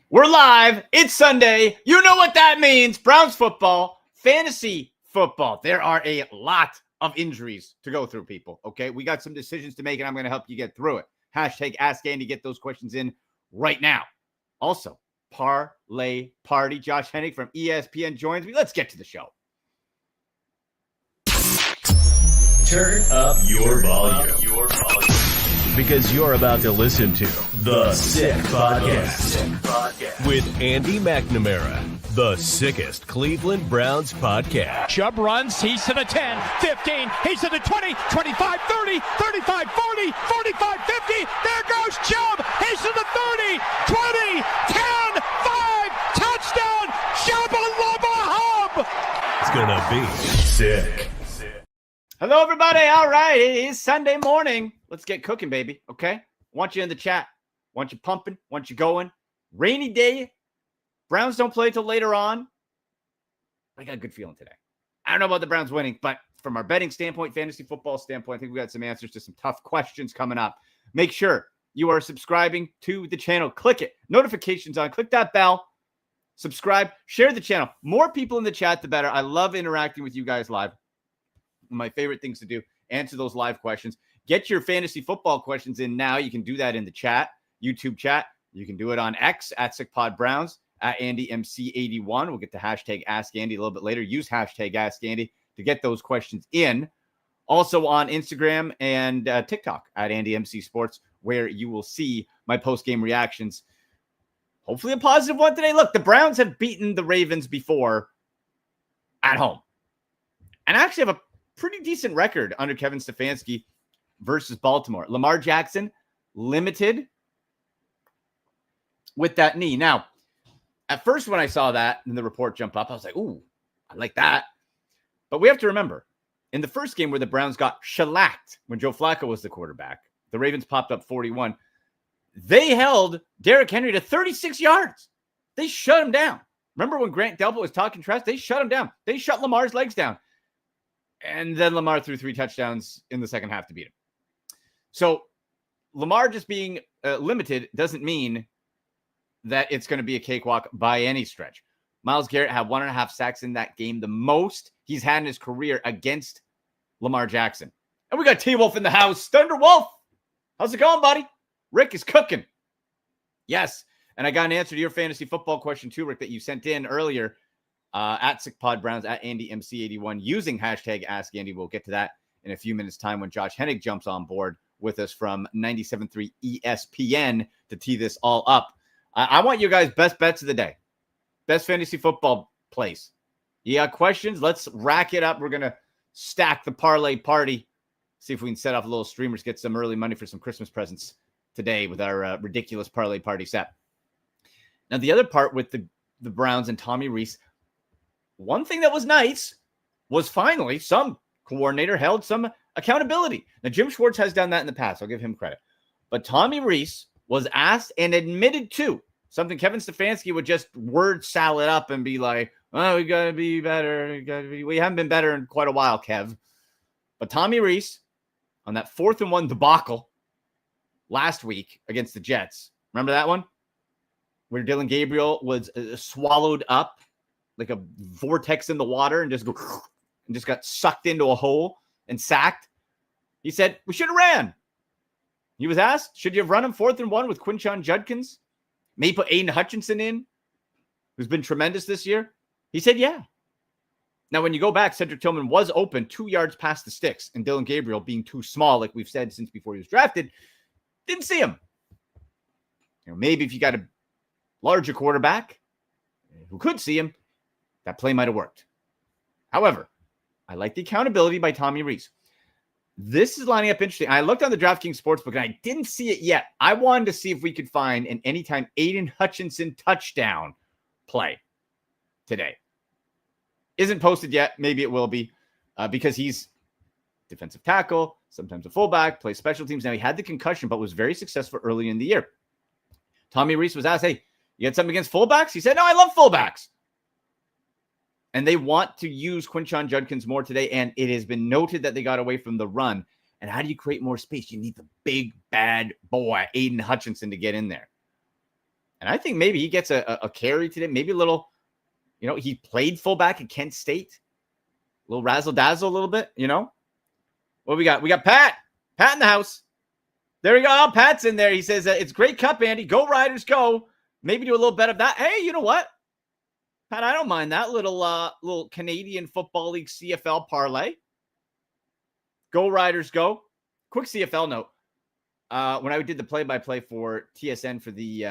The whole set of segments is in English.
We're live. It's Sunday. You know what that means. Browns football, fantasy football. There are a lot of injuries to go through, people. Okay, we got some decisions to make, and I'm going to help you get through it. Hashtag Ask Andy. Get those questions in right now. Also, parlay party. Josh Hennig from ESPN joins me. Let's get to the show. Turn up your volume. Because you're about to listen to The Sick Podcast with Andy McNamara, the sickest Cleveland Browns podcast. Chubb runs, he's to the 10, 15, he's to the 20, 25, 30, 35, 40, 45, 50. There goes Chubb, he's to the 30, 20, 10, 5, touchdown, Chubba Lubba Hub. It's gonna be sick. Hello, everybody. All right. It is Sunday morning. Let's get cooking, baby. Okay? Want you in the chat. Want you pumping. Want you going. Rainy day. Browns don't play till later on. I got a good feeling today. I don't know about the Browns winning, but from our betting standpoint, fantasy football standpoint, I think we got some answers to some tough questions coming up. Make sure you are subscribing to the channel. Click it. Notifications on. Click that bell. Subscribe. Share the channel. More people in the chat, the better. I love interacting with you guys live. My favorite things to do, answer those live questions. Get your fantasy football questions in now. You can do that in the chat, YouTube chat. You can do it on X at SickPodBrowns, at AndyMC81. We'll get to hashtag Ask Andy a little bit later. Use hashtag Ask Andy to get those questions in. Also on Instagram and TikTok at AndyMCSports, where you will see my post-game reactions. Hopefully a positive one today. Look, the Browns have beaten the Ravens before at home. And I actually have a pretty decent record under Kevin Stefanski versus Baltimore. Lamar Jackson limited with that knee. Now, at first when I saw that and the report jump up, I was like, ooh, I like that. But we have to remember, in the first game where the Browns got shellacked when Joe Flacco was the quarterback, the Ravens popped up 41. They held Derrick Henry to 36 yards. They shut him down. Remember when Grant Delpit was talking trash? They shut him down. They shut Lamar's legs down. And then Lamar threw 3 touchdowns in the second half to beat him. So Lamar just being limited doesn't mean that it's going to be a cakewalk by any stretch. Myles Garrett had 1.5 sacks in that game, the most he's had in his career against Lamar Jackson. And we got T-Wolf in the house. Thunder Wolf, how's it going, buddy? Rick is cooking. Yes, and I got an answer to your fantasy football question too, Rick, that you sent in earlier. At SickPodBrowns, at AndyMC81, using hashtag Ask Andy. We'll get to that in a few minutes' time when Josh Hennig jumps on board with us from 97.3 ESPN to tee this all up. I want you guys' best bets of the day. Best fantasy football plays. You got questions? Let's rack it up. We're going to stack the parlay party. See if we can set off a little streamers, get some early money for some Christmas presents today with our ridiculous parlay party set. Now, the other part with the Browns and Tommy Rees, one thing that was nice was finally some coordinator held some accountability. Now, Jim Schwartz has done that in the past. I'll give him credit. But Tommy Rees was asked and admitted to something Kevin Stefanski would just word salad up and be like, oh, we got to be better. We haven't been better in quite a while, Kev. But Tommy Rees, on that 4th and 1 debacle last week against the Jets, remember that one? Where Dillon Gabriel was swallowed up like a vortex in the water and just got sucked into a hole and sacked. He said, we should have ran. He was asked, should you have run him 4th and 1 with Quinshon Judkins? Maybe put Aiden Hutchinson in, who's been tremendous this year? He said, yeah. Now, when you go back, Cedric Tillman was open 2 yards past the sticks, and Dillon Gabriel, being too small, like we've said since before he was drafted, didn't see him. Maybe if you got a larger quarterback who could see him, that play might have worked. However, I like the accountability by Tommy Rees. This is lining up interesting. I looked on the DraftKings Sportsbook, and I didn't see it yet. I wanted to see if we could find an anytime Aiden Hutchinson touchdown play today. Isn't posted yet. Maybe it will be because he's defensive tackle, sometimes a fullback, plays special teams. Now, he had the concussion, but was very successful early in the year. Tommy Rees was asked, hey, you got something against fullbacks? He said, no, I love fullbacks. And they want to use Quinshon Judkins more today, and it has been noted that they got away from the run. And how do you create more space? You need the big, bad boy, Aiden Hutchinson, to get in there. And I think maybe he gets a carry today, maybe a little, he played fullback at Kent State. A little razzle-dazzle a little bit, What we got? We got Pat. Pat in the house. There we go. Oh, Pat's in there. He says, it's Great Cup, Andy. Go Riders, go. Maybe do a little bet of that. Hey, you know what? Pat, I don't mind that little Canadian Football League CFL parlay. Go Riders, go. Quick CFL note. When I did the play-by-play for TSN for the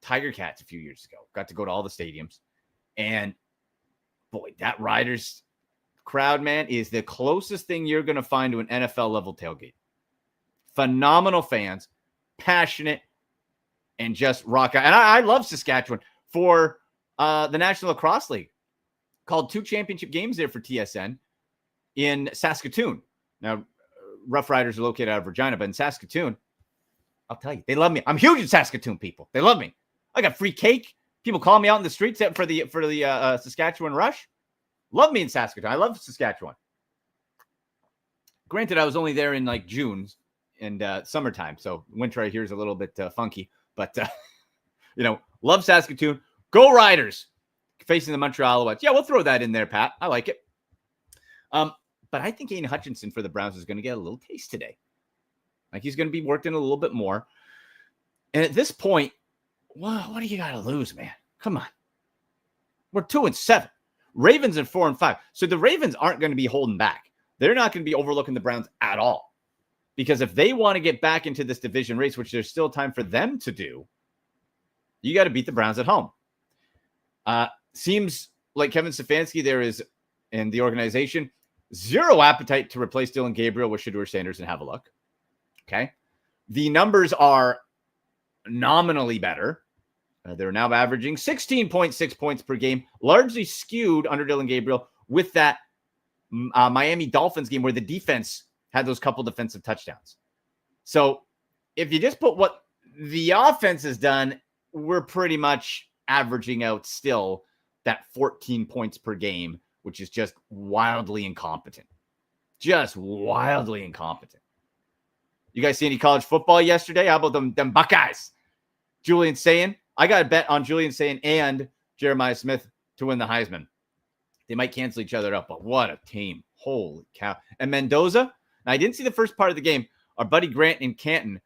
Tiger Cats a few years ago, got to go to all the stadiums. And, boy, that Riders crowd, man, is the closest thing you're going to find to an NFL-level tailgate. Phenomenal fans, passionate, and just rock out. And I love Saskatchewan for the National Lacrosse League. Called 2 championship games there for TSN in Saskatoon. Now, Rough Riders are located out of Regina, but in Saskatoon, I'll tell you, they love me. I'm huge in Saskatoon, people. They love me. I got free cake. People call me out in the streets for the Saskatchewan Rush. Love me in Saskatoon. I love Saskatchewan. Granted, I was only there in like June and summertime, so winter I hear is a little bit funky. But love Saskatoon. Go Riders! Facing the Montreal Alouettes. Yeah, we'll throw that in there, Pat. I like it. But I think Aiden Hutchinson for the Browns is going to get a little taste today. Like he's going to be worked in a little bit more. And at this point, what do you got to lose, man? Come on. We're 2-7. Ravens are 4-5. So the Ravens aren't going to be holding back. They're not going to be overlooking the Browns at all. Because if they want to get back into this division race, which there's still time for them to do, you got to beat the Browns at home. Seems like Kevin Stefanski there is in the organization zero appetite to replace Dillon Gabriel with Shedeur Sanders and have a look. Okay. The numbers are nominally better. They're now averaging 16.6 points per game, largely skewed under Dillon Gabriel with that Miami Dolphins game where the defense had those couple defensive touchdowns. So if you just put what the offense has done, we're pretty much averaging out still that 14 points per game, which is just wildly incompetent. Just wildly incompetent. You guys see any college football yesterday? How about them Buckeyes? Julian Sayin. I got a bet on Julian Sayin and Jeremiah Smith to win the Heisman. They might cancel each other out, but what a team. Holy cow. And Mendoza. Now, I didn't see the first part of the game. Our buddy Grant in Canton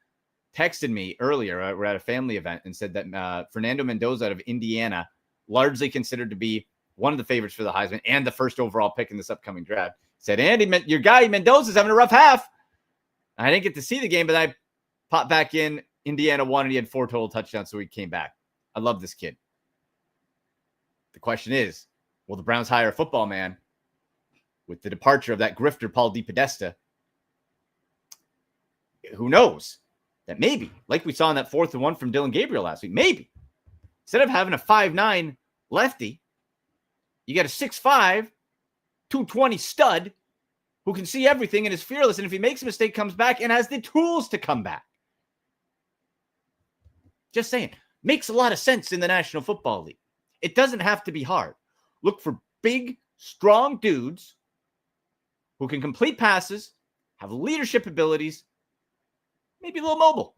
texted me earlier. We're at a family event and said that Fernando Mendoza out of Indiana, largely considered to be one of the favorites for the Heisman and the first overall pick in this upcoming draft, said, Andy, your guy Mendoza's having a rough half. I didn't get to see the game, but I popped back in. Indiana won, and he had 4 total touchdowns, so he came back. I love this kid. The question is, will the Browns hire a football man with the departure of that grifter, Paul DePodesta? Who knows? That maybe, like we saw in that 4th and 1 from Dillon Gabriel last week, maybe instead of having a 5'9" lefty, you got a 6'5", 220 stud who can see everything and is fearless. And if he makes a mistake, comes back and has the tools to come back. Just saying. Makes a lot of sense in the National Football League. It doesn't have to be hard. Look for big, strong dudes who can complete passes, have leadership abilities, maybe a little mobile.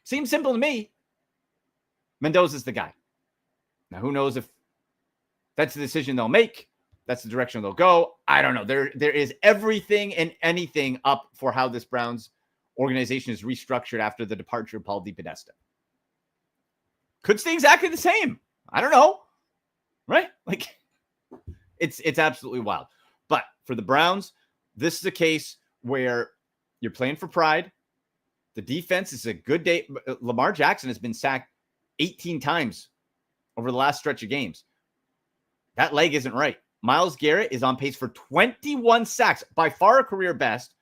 Seems simple to me. Mendoza's the guy. Now, who knows if that's the decision they'll make. That's the direction they'll go. I don't know. There is everything and anything up for how this Browns organization is restructured after the departure of Paul DePodesta. Could stay exactly the same. I don't know. Right? Like, it's absolutely wild. But for the Browns, this is a case where you're playing for pride. The defense is a good day. Lamar Jackson has been sacked 18 times over the last stretch of games. That leg isn't right. Myles Garrett is on pace for 21 sacks, by far a career best.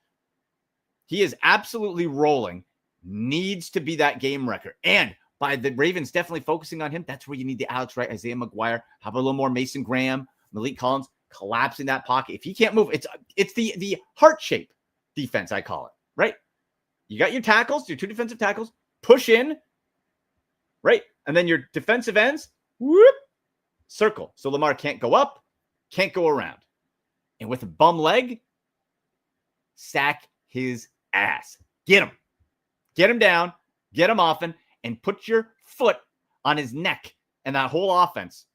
He is absolutely rolling. Needs to be that game record. And by the Ravens definitely focusing on him, that's where you need the Alex Wright, Isaiah McGuire. How about a little more Mason Graham, Malik Collins, collapsing that pocket. If he can't move, it's the heart shape defense, I call it, right? You got your tackles, your 2 defensive tackles, push in, right? And then your defensive ends, whoop, circle. So Lamar can't go up, can't go around. And with a bum leg, sack his ass. Get him. Get him down. Get him often. and put your foot on his neck and that whole offense,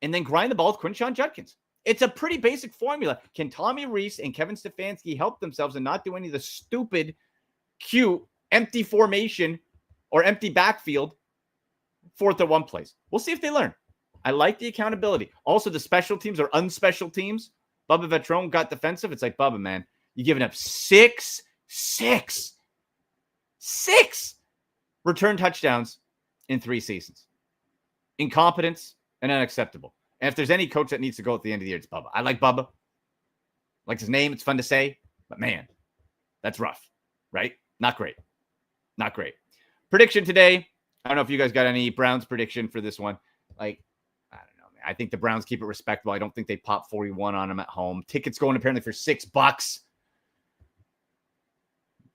and then grind the ball with Quinshon Judkins. It's a pretty basic formula. Can Tommy Reese and Kevin Stefanski help themselves and not do any of the stupid, cute, empty formation or empty backfield 4th and 1 plays? We'll see if they learn. I like the accountability. Also, the special teams or unspecial teams. Bubba Vetrone got defensive. It's like, Bubba, man, you're giving up six return touchdowns in 3 seasons. Incompetence and unacceptable. And if there's any coach that needs to go at the end of the year, it's Bubba. I like Bubba. Like his name. It's fun to say. But, man, that's rough, right? Not great. Not great. Prediction today. I don't know if you guys got any Browns prediction for this one. Like, I don't know, man. I think the Browns keep it respectable. I don't think they pop 41 on them at home. Tickets going apparently for $6.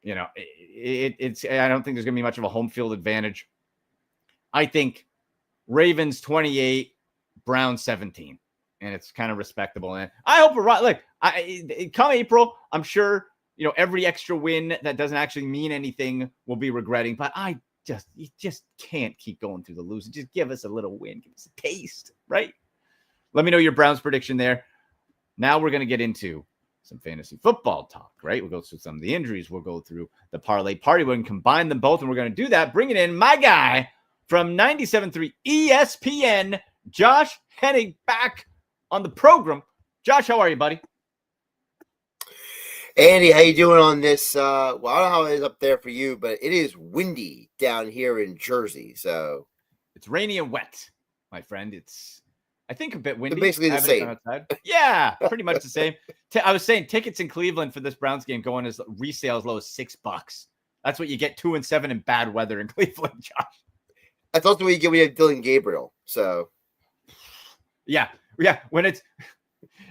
You know, it's. I don't think there's going to be much of a home field advantage. I think Ravens 28, Browns 17. And it's kind of respectable. And I hope we're right. Look, come April, I'm sure, you know, every extra win that doesn't actually mean anything will be regretting. But you just can't keep going through the losing. Just give us a little win. Give us a taste, right? Let me know your Browns prediction there. Now we're going to get into some fantasy football talk, right? We'll go through some of the injuries. We'll go through the parlay party. We're going to combine them both, and we're going to do that. Bringing in my guy from 97.3 ESPN, Josh Hennig, back on the program. Josh, how are you, buddy? Andy, how you doing on this? Well, I don't know how it is up there for you, but it is windy down here in Jersey. So it's rainy and wet, my friend. It's, I think, a bit windy. They're basically the same. Yeah, pretty much the same. I was saying tickets in Cleveland for this Browns game going as resale as low as $6. That's what you get 2-7 in bad weather in Cleveland, Josh. That's also what you get when you have Dillon Gabriel. So yeah. When it's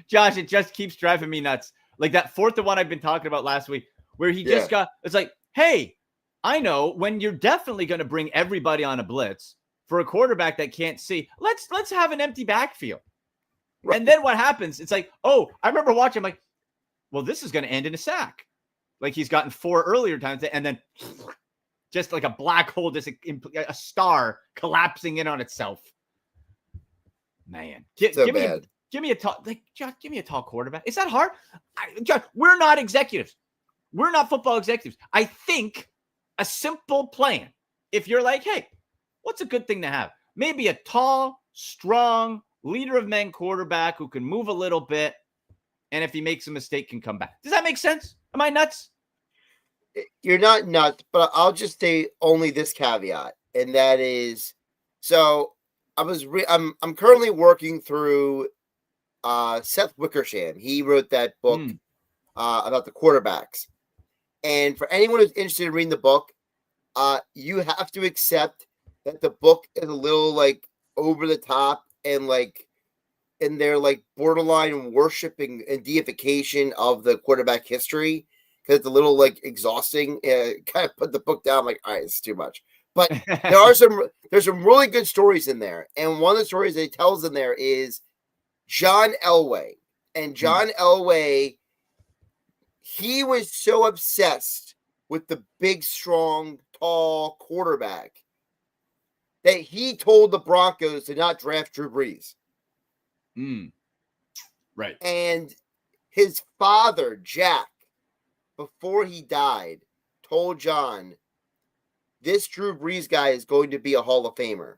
Josh, it just keeps driving me nuts. Like that 4th and 1 I've been talking about last week, where he just got. It's like, hey, I know when you're definitely going to bring everybody on a blitz for a quarterback that can't see. Let's have an empty backfield. Right. And then what happens? It's like, oh, I remember watching. I'm like, well, this is going to end in a sack. Like he's gotten 4 earlier times, and then just like a black hole, just a star collapsing in on itself. Man, give me a tall, like Josh, give me a tall quarterback. Is that hard? Josh, we're not executives. We're not football executives. I think a simple plan. If you're like, hey, what's a good thing to have? Maybe a tall, strong, leader of men quarterback who can move a little bit, and if he makes a mistake, can come back. Does that make sense? Am I nuts? You're not nuts, but I'll just say only this caveat, and that is, so I'm currently working through Seth Wickersham. He wrote that book about the quarterbacks. And for anyone who's interested in reading the book, you have to accept that the book is a little like over the top and like in their like borderline worshiping and deification of the quarterback history, because it's a little like exhausting. Kind of put the book down like, all right, it's too much. But there's some really good stories in there. And one of the stories that he tells in there is John Elway. And John Elway, he was so obsessed with the big, strong, tall quarterback that he told the Broncos to not draft Drew Brees. Right. And his father, Jack, before he died, told John, this Drew Brees guy is going to be a Hall of Famer.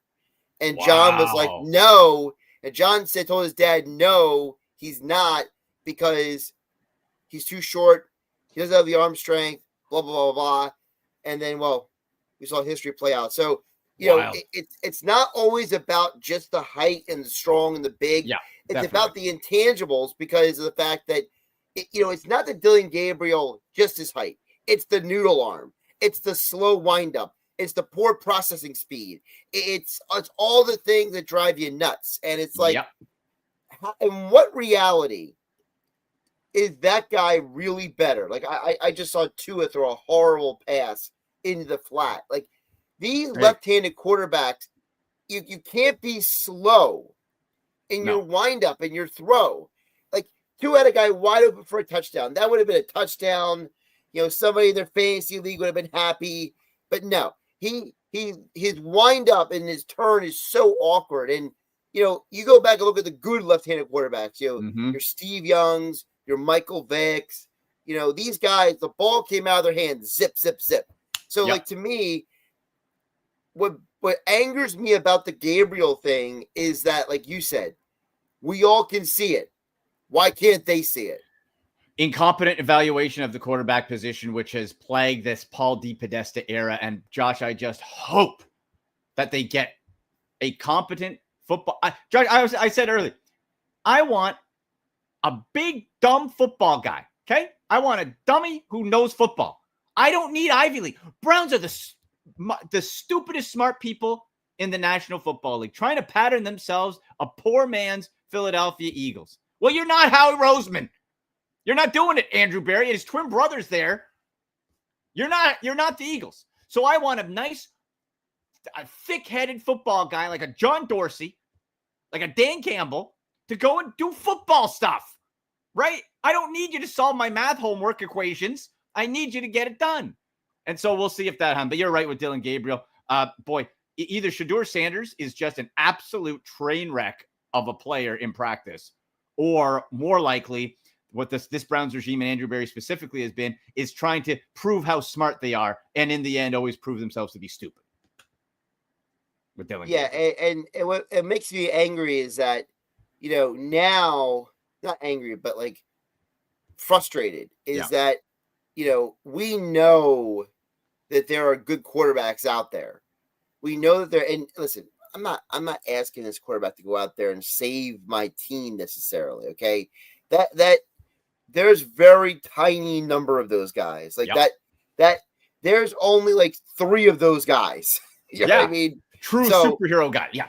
And John was like, no. And John told his dad, no, he's not, because he's too short. He doesn't have the arm strength, blah, blah, blah, blah. And then, well, we saw history play out. So, you know, it's not always about just the height and the strong and the big. Yeah, it's about the intangibles, because of the fact that, it's not the Dillon Gabriel, just his height. It's the noodle arm. It's the slow windup. It's the poor processing speed. It's all the things that drive you nuts. And it's like, in what reality is that guy really better? Like, I just saw Tua throw a horrible pass into the flat. Like, these left-handed quarterbacks, you can't be slow in your windup and your throw. Like, Tua had a guy wide open for a touchdown. That would have been a touchdown. Somebody in their fantasy league would have been happy. But no, he his wind up and his turn is so awkward. And you go back and look at the good left-handed quarterbacks. Your Steve Youngs, your Michael Vicks. These guys, the ball came out of their hands, zip, zip, zip. So, like, to me, what angers me about the Gabriel thing is that, like you said, we all can see it. Why can't they see it? Incompetent evaluation of the quarterback position, which has plagued this Paul DePodesta era. And Josh, I just hope that they get a competent football. Josh, I said earlier, I want a big, dumb football guy. Okay? I want a dummy who knows football. I don't need Ivy League. Browns are the stupidest smart people in the National Football League, trying to pattern themselves a poor man's Philadelphia Eagles. Well, you're not Howie Roseman. You're not doing it, Andrew Berry, and his twin brother's there. You're not the Eagles. So I want a nice, thick-headed football guy like a John Dorsey, like a Dan Campbell, to go and do football stuff, right? I don't need you to solve my math homework equations. I need you to get it done. And so we'll see if that happens. But you're right with Dillon Gabriel. Either Shedeur Sanders is just an absolute train wreck of a player in practice, or more likely what this Browns regime and Andrew Berry specifically has been is trying to prove how smart they are, and in the end always prove themselves to be stupid. With Dillon Gabriel. And what it makes me angry is that, now, not angry, but like frustrated is that, we know that there are good quarterbacks out there. We know that and listen, I'm not asking this quarterback to go out there and save my team necessarily. Okay. That there's very tiny number of those guys like that there's only like 3 of those guys. You know what I mean? True superhero guy. Yeah.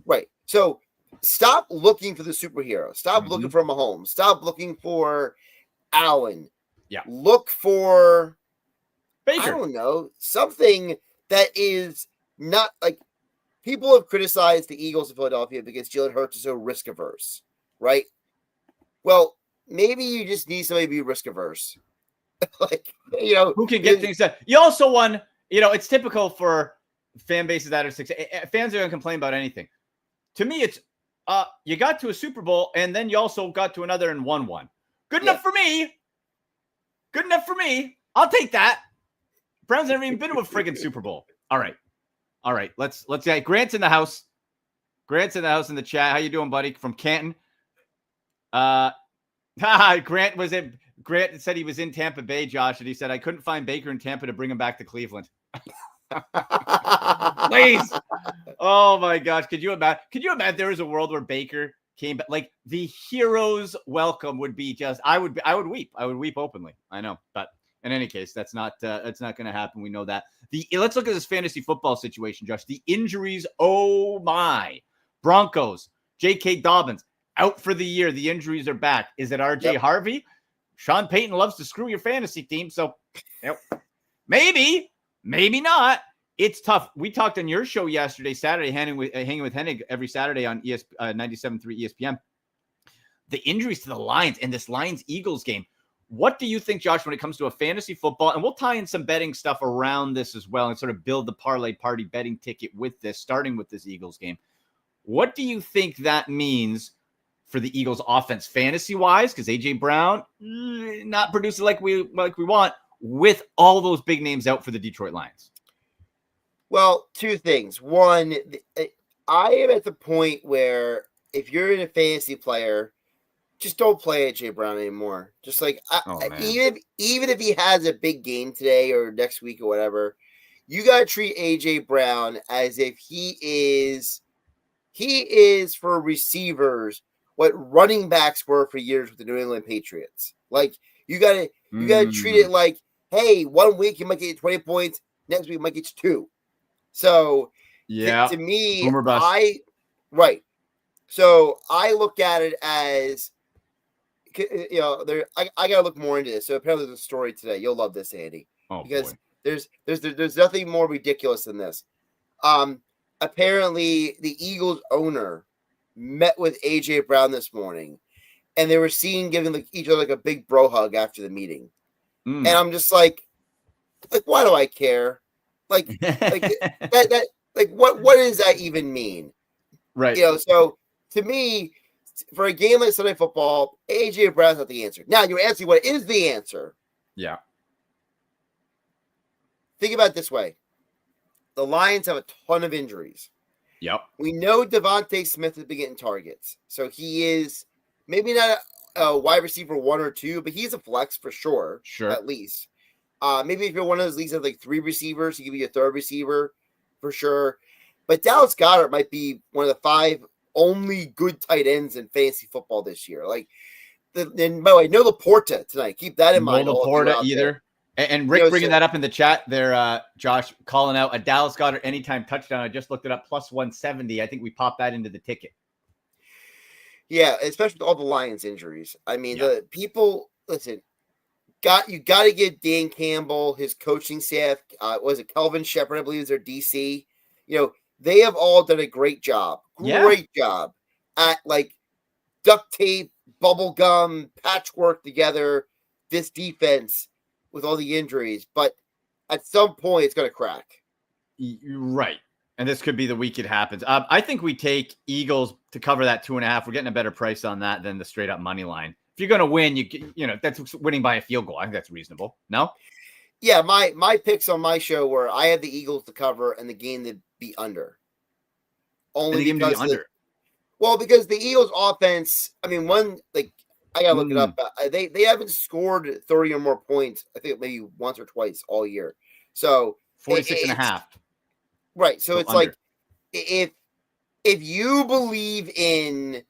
Right. So stop looking for the superhero. Stop looking for Mahomes. Stop looking for Allen. Yeah. Look for Baker. I don't know, something that is not like people have criticized the Eagles of Philadelphia because Jalen Hurts is so risk averse, right? Well, maybe you just need somebody to be risk averse. Who can get things done. You also won, it's typical for fan bases that are fans are going to complain about anything. To me, it's you got to a Super Bowl and then you also got to another and won one. Good enough for me. Good enough for me. I'll take that. Browns never even been to a friggin' Super Bowl. All right. Let's Grant's in the house. Grant's in the house in the chat. How you doing, buddy? From Canton. Grant said he was in Tampa Bay, Josh, and he said I couldn't find Baker in Tampa to bring him back to Cleveland. Please. Oh my gosh. Could you imagine there was a world where Baker came back? Like the hero's welcome would be just I would weep. I would weep openly. I know, but in any case, that's not going to happen. We know that. Let's look at this fantasy football situation, Josh. The injuries, oh my. Broncos, J.K. Dobbins, out for the year. The injuries are back. Is it R.J. Harvey? Sean Payton loves to screw your fantasy team, so maybe not. It's tough. We talked on your show yesterday, Saturday, hanging with Hennig every Saturday on 97.3 ESPN. The injuries to the Lions and this Lions-Eagles game. What do you think, Josh, when it comes to a fantasy football? And we'll tie in some betting stuff around this as well and sort of build the parlay party betting ticket with this, starting with this Eagles game. What do you think that means for the Eagles offense fantasy-wise? Because A.J. Brown not producing like we want with all those big names out for the Detroit Lions. Well, 2 things. One, I am at the point where if you're in a fantasy player, just don't play AJ Brown anymore. Just like even if he has a big game today or next week or whatever, you gotta treat AJ Brown as if he is for receivers what running backs were for years with the New England Patriots. Like you gotta treat it like, hey, 1 week you might get 20 points, next week you might get you 2. So to me, So I look at it as, I gotta look more into this. So apparently there's a story today. You'll love this, Andy, because there's nothing more ridiculous than this. Apparently the Eagles owner met with AJ Brown this morning, and they were seen giving each other a big bro hug after the meeting. And I'm just like, why do I care? Like that like what does that even mean? Right. So to me, for a game like Sunday Football, AJ Brown's not the answer. Now you're asking what is the answer? Yeah. Think about it this way. The Lions have a ton of injuries. Yep. We know Devontae Smith has been getting targets. So he is maybe not a wide receiver 1 or 2, but he's a flex for sure. Sure. At least. Maybe if you're one of those leagues that have like 3 receivers, he could be a third receiver for sure. But Dallas Goedert might be one of the 5 only good tight ends in fantasy football this year. Like, and by the way, no Laporta tonight. Keep that in mind. No Laporta either. And Rick bringing that up in the chat there, Josh, calling out a Dallas Goedert anytime touchdown. I just looked it up, plus 170. I think we popped that into the ticket. Yeah, especially with all the Lions injuries. I mean, the people, listen, you got to give Dan Campbell, his coaching staff, was it Kelvin Shepard, I believe is their DC. They have all done a great job. Great job at like duct tape, bubble gum, patchwork together this defense with all the injuries. But at some point, it's going to crack. Right. And this could be the week it happens. I think we take Eagles to cover that 2.5. We're getting a better price on that than the straight up money line. If you're going to win, that's winning by a field goal. I think that's reasonable. No? Yeah, my picks on my show were I had the Eagles to cover and the game to be under. Only because because the Eagles offense, I mean, I gotta look it up. They haven't scored 30 or more points, I think maybe once or twice all year. So 46.5. Right. So it's under. Like if you believe in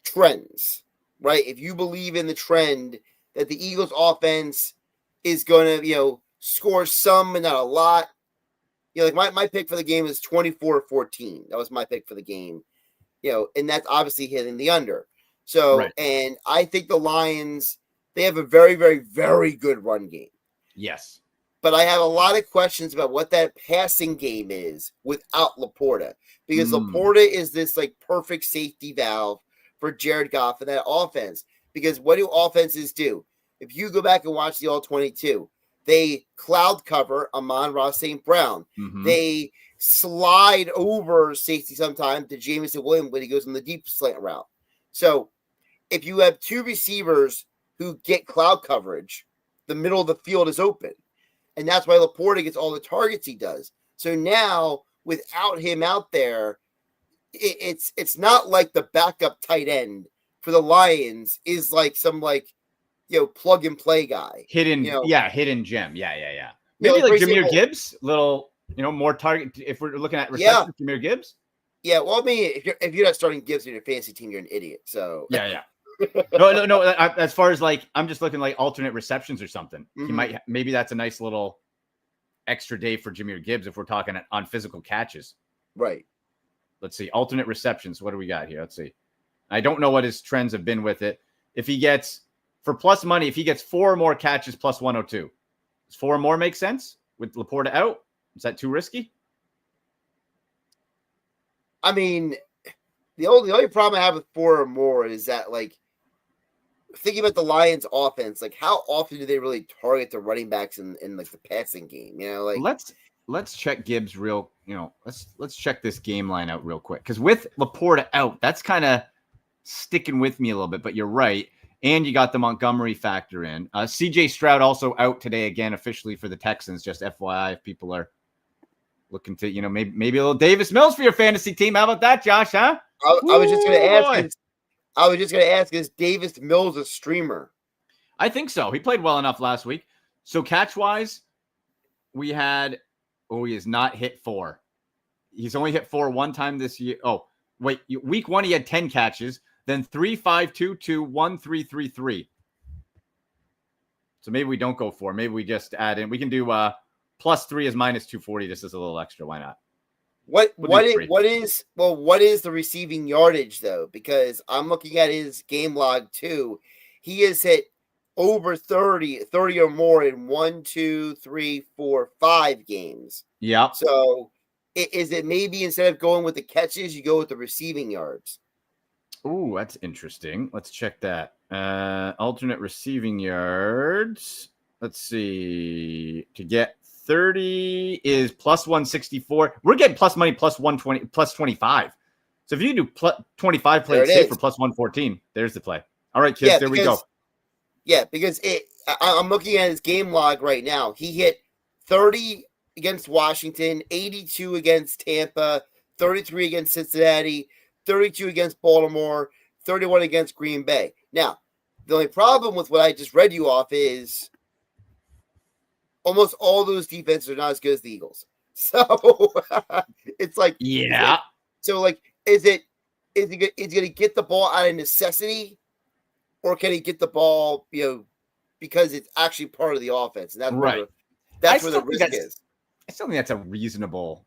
trends, right? If you believe in the trend that the Eagles offense is going to, score some and not a lot. Like my pick for the game is 24-14. That was my pick for the game. And that's obviously hitting the under. So, right. And I think the Lions, they have a very, very, very good run game. Yes. But I have a lot of questions about what that passing game is without Laporta. Because Laporta is this like perfect safety valve for Jared Goff and that offense. Because what do offenses do? If you go back and watch the All-22, they cloud cover Amon-Ra St. Brown. Mm-hmm. They slide over safety sometimes to Jameson Williams when he goes on the deep slant route. So if you have 2 receivers who get cloud coverage, the middle of the field is open. And that's why Laporta gets all the targets he does. So now, without him out there, it's not like the backup tight end for the Lions is like some plug and play guy. Hidden gem. Yeah. Maybe like Jahmyr Gibbs, little, more target. If we're looking at reception, Jahmyr Gibbs. Yeah, well, I mean, if you're not starting Gibbs in your fantasy team, you're an idiot. So yeah. No. As far as I'm just looking like alternate receptions or something. Mm-hmm. Maybe that's a nice little extra day for Jahmyr Gibbs if we're talking on physical catches. Right. Let's see. Alternate receptions. What do we got here? Let's see. I don't know what his trends have been with it. If he gets, for plus money, if he gets 4 more catches plus 102, does 4 more make sense with Laporta out? Is that too risky? I mean, the only problem I have with 4 or more is that, thinking about the Lions offense, how often do they really target the running backs in the passing game? Let's check Gibbs let's check this game line out real quick. Because with Laporta out, that's kind of sticking with me a little bit, but you're right. And you got the Montgomery factor in. CJ Stroud also out today again, officially for the Texans, just FYI, if people are looking to, maybe a little Davis Mills for your fantasy team. How about that, Josh, huh? I was just going to ask, is Davis Mills a streamer? I think so. He played well enough last week. So catch-wise, we had, he has not hit 4. He's only hit 4 one time this year. Oh, wait, week 1, he had 10 catches, then 3, 5, 2, 2, 1, 3, 3, 3. So maybe we don't go 4. Maybe we just add in. We can do plus 3 is minus 240. This is a little extra. Why not? What is the receiving yardage though? Because I'm looking at his game log too. He has hit over 30 or more in 1, 2, 3, 4, 5 games. Yeah. So is it maybe instead of going with the catches, you go with the receiving yards? Ooh, that's interesting. Let's check that. Alternate receiving yards. Let's see. To get 30 is plus 164. We're getting plus money plus 120, plus 25. So if you do 25, play it safe for plus 114. There's the play. All right, kids, there we go. Yeah, because I'm looking at his game log right now. He hit 30 against Washington, 82 against Tampa, 33 against Cincinnati, 32 against Baltimore, 31 against Green Bay. Now, the only problem with what I just read you off is almost all those defenses are not as good as the Eagles. So it's like, yeah. So like, is he going to get the ball out of necessity, or can he get the ball, because it's actually part of the offense? And that's right. That's where the risk is. I still think that's a reasonable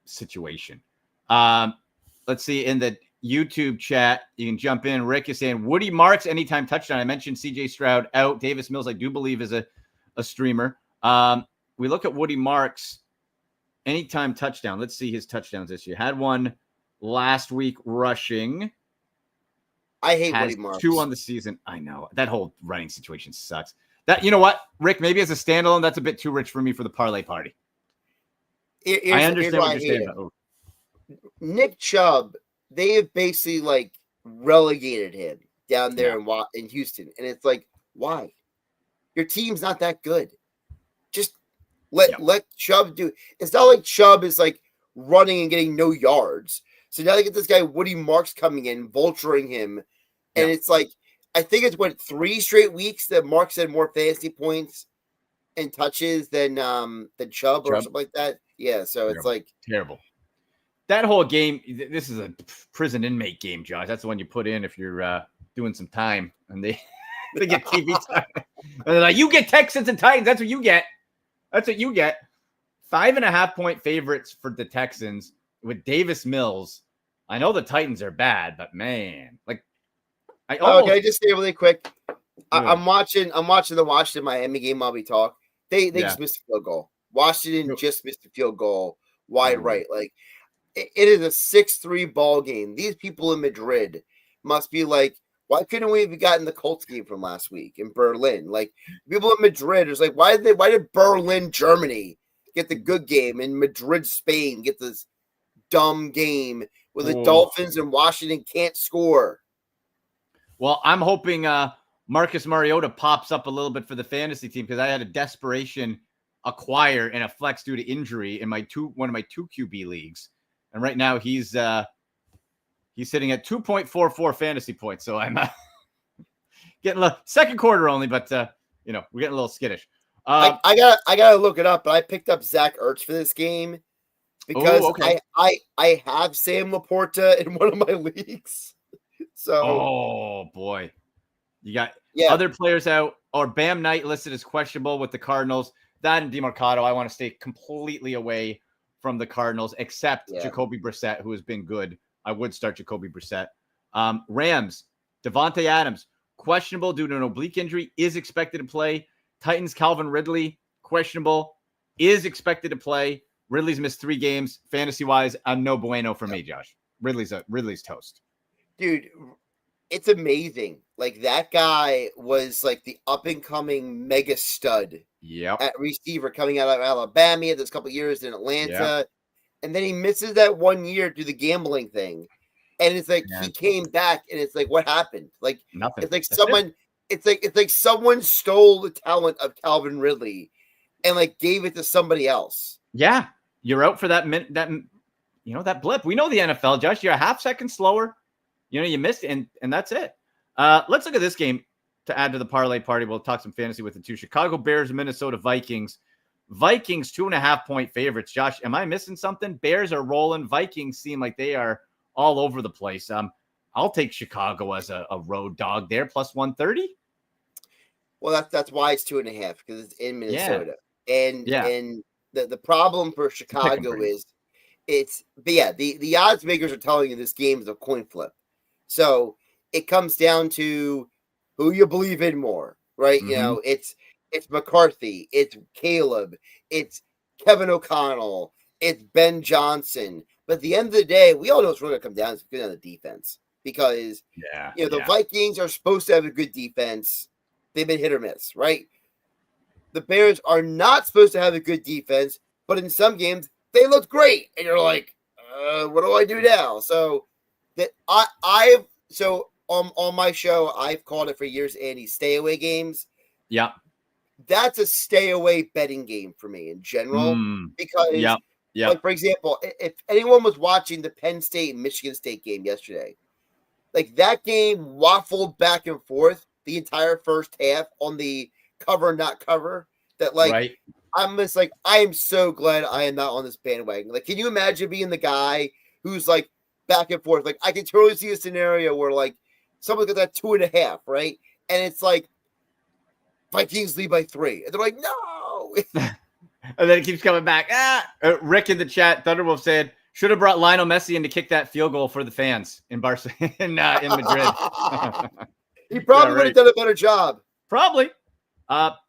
situation. Let's see, in the YouTube chat, you can jump in. Rick is saying Woody Marks anytime touchdown. I mentioned CJ Stroud out. Davis Mills, I do believe, is a streamer. We look at Woody Marks anytime touchdown. Let's see his touchdowns this year. Had one last week rushing. I hate Woody Marks. 2 on the season. I know. That whole running situation sucks. That, you know what, Rick, maybe as a standalone, that's a bit too rich for me for the parlay party. I understand what you're saying. Oh. Nick Chubb, they have basically like relegated him down there in Houston. And it's like, why? Your team's not that good. Just let Chubb do. It's not like Chubb is like running and getting no yards. So now they get this guy Woody Marks coming in, vulturing him, and it's like, I think it's 3 straight weeks that Marks had more fantasy points and touches than Chubb or something like that. Yeah, so it's like terrible. That whole game, this is a prison inmate game, Josh. That's the one you put in if you're doing some time, and they get TV time. And they're like, you get Texans and Titans. That's what you get. That's what you get. 5.5-point favorites for the Texans with Davis Mills. I know the Titans are bad, but man, like, can I just say really quick? I'm watching the Washington Miami game while we talk. They just missed a field goal. Washington just missed a field goal wide right. Like, it is a 6-3 ball game. These people in Madrid must be like, why couldn't we have gotten the Colts game from last week in Berlin? Like, people in Madrid is like, why did Berlin, Germany get the good game and Madrid, Spain get this dumb game where the Dolphins and Washington can't score? Well, I'm hoping Marcus Mariota pops up a little bit for the fantasy team, because I had a desperation acquire in a flex due to injury in one of my 2 QB leagues, and right now he's sitting at 2.44 fantasy points. So I'm getting a second quarter only, but we're getting a little skittish. I gotta look it up, but I picked up Zach Ertz for this game because I have Sam Laporta in one of my leagues. So boy, you got other players out, or Bam Knight listed as questionable with the Cardinals. That and DeMarcado, I want to stay completely away from the Cardinals, except Jacoby Brissett, who has been good. I would start Jacoby Brissett. Rams, Devontae Adams, questionable due to an oblique injury, is expected to play. Titans, Calvin Ridley, questionable, is expected to play. Ridley's missed 3 games. Fantasy-wise, no bueno for me, Josh. Ridley's toast. Dude, it's amazing. Like, that guy was like the up-and-coming mega stud at receiver coming out of Alabama. He had this couple years in Atlanta. And then he misses that 1 year due to the gambling thing. And it's like he came back, and it's like, what happened? Like, nothing. It's like it's like someone stole the talent of Calvin Ridley and like gave it to somebody else. Yeah. You're out for that that blip. We know the NFL, Josh. You're a half second slower. You missed it, and that's it. Let's look at this game to add to the parlay party. We'll talk some fantasy with the 2. Chicago Bears, Minnesota Vikings. Vikings 2.5-point favorites. Josh, am I missing something? Bears are rolling. Vikings seem like they are all over the place. I'll take Chicago as a road dog there, plus 130. Well, that's why it's 2.5, because it's in Minnesota. And the problem for Chicago is the odds makers are telling you this game is a coin flip. So it comes down to who you believe in more, right? Mm-hmm. It's McCarthy, it's Caleb, it's Kevin O'Connell, it's Ben Johnson. But at the end of the day, we all know it's really going to come down to the defense, because the Vikings are supposed to have a good defense. They've been hit or miss, right? the Bears are not supposed to have a good defense, but in some games they look great, and you're like, what do I do now? So that I've on my show I've called it for years, Andy, stay away games. Yeah. That's a stay away betting game for me in general because, like, for example, if anyone was watching the Penn State and Michigan State game yesterday, like that game waffled back and forth the entire first half on the cover, not cover. That like, I'm just like, I am so glad I am not on this bandwagon. Like, can you imagine being the guy who's like back and forth? Like, I can totally see a scenario where like someone got that 2.5, right? And it's like, Vikings lead by 3. And they're like, no. And then it keeps coming back. Rick in the chat, Thunderwolf said, should have brought Lionel Messi in to kick that field goal for the fans in Barcelona, in Madrid. He probably would have done a better job. Probably.